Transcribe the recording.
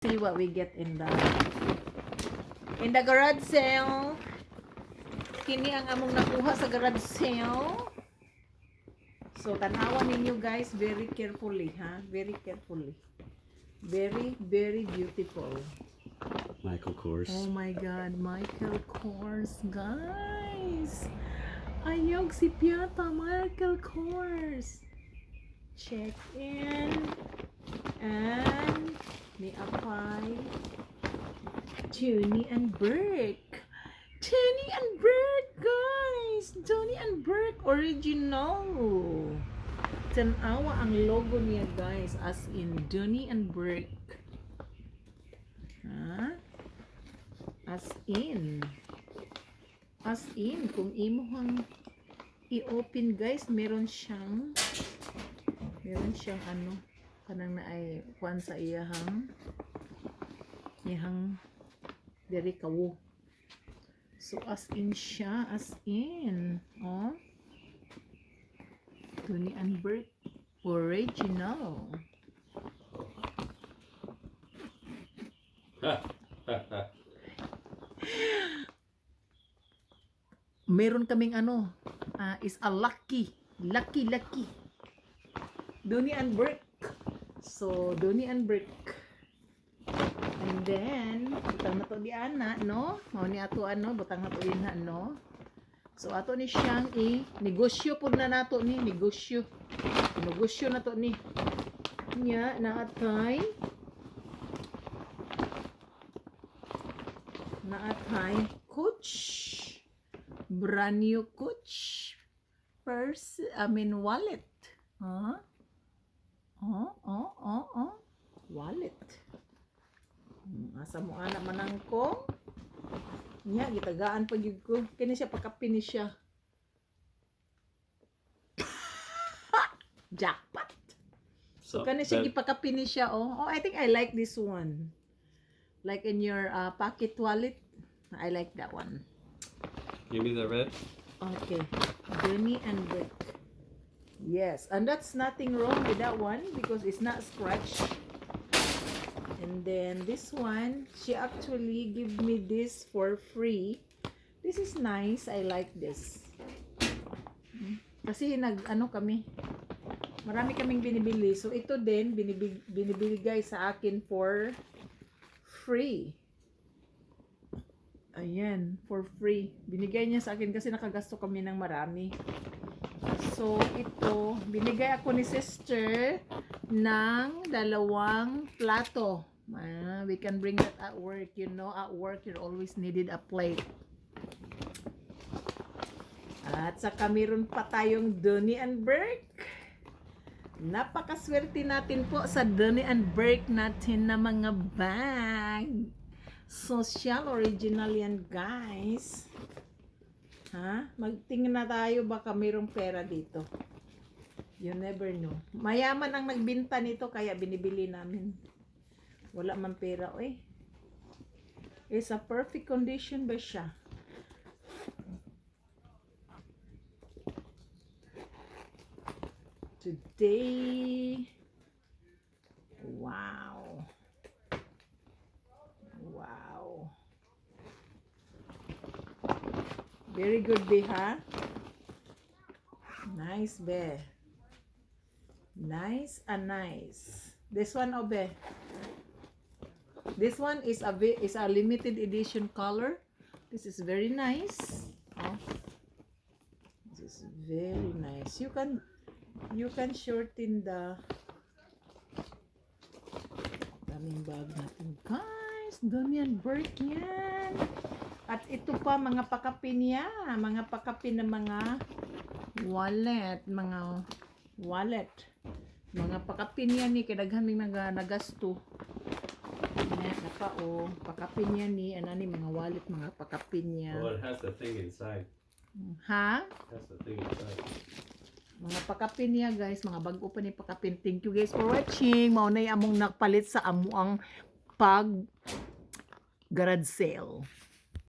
See what we get in the garage sale. Kini ang among nakuha sa garage sale. So tanawan ninyo guys very carefully, ha? Very carefully. Very, very beautiful. Michael Kors. Oh my God, Michael Kors, guys. Ayog si Piata, Michael Kors. Check in. And ni Apay. Tony and Burke. Tony and Burke, guys. Tony and Burke original. Tanawa ang logo niya, guys, as in Tony and Burke. Ha? As in kung imuhang i-open, guys, meron siyang ano kanang na ay kuan sa iyahang diri kawo. So as in siya, as in, oh, Tony and Burke original. Meron kaming ano, is a lucky Donnie and Burke. So Donnie and Burke. And then butang na to di ana, no? Mao ni ato ano, butang na to din na, no? So ato ni siyang negosyo pud na nato ni negosyo na to ni nya naatay Coach, brand new Coach purse, wallet. Wallet. Asa mo ana manang ko? Nya gitagaan pa gyud ko. Kini siya pakapin ni siya. Jackpot. So kani siya gipakapin ni siya, oh. Oh, I think I like this one. Like in your pocket wallet. I like that one. Give me the red. Okay. Donnie and Burke. Yes, and that's nothing wrong with that one because it's not scratched. And then this one, she actually give me this for free. This is nice. I like this. Kasi kami. Marami kaming binibili. So ito din binibigay sa akin for free. Ayan, for free. Binigay niya sa akin kasi nakagasto kami ng marami. So, ito, binigay ako ni sister ng 2 plato. We can bring that at work. You know, at work, you always needed a plate. At saka meron pa tayong Donnie and Burke. Napakaswerte natin po sa Donnie and Burke natin na mga bag. Social original yan, guys. Ha? Magtingin na tayo baka mayroong pera dito. You never know. Mayaman ang nagbinta nito kaya binibili namin. Wala man pera, oy. It's a perfect condition ba siya? Today, wow. Very good, be, ha? Nice, be. Nice and nice. This one, be. This one is a limited edition color. This is very nice. Oh, this is very nice. You can shorten the daming bag natin, guys. Donnie and Burke yan. At ito pa mga pakapin niya, mga pakapin ng mga wallet, mga pakapin niya ni kadaghan nagasto. Pakapin niya ni mga wallet, mga pakapin niya. Oh, it has the thing inside. Ha? It has the thing inside. Mga pakapin niya, guys, mga bago pa ni pakapin. Thank you guys for watching. Maunay among nagpalit sa amuang pag garage sale.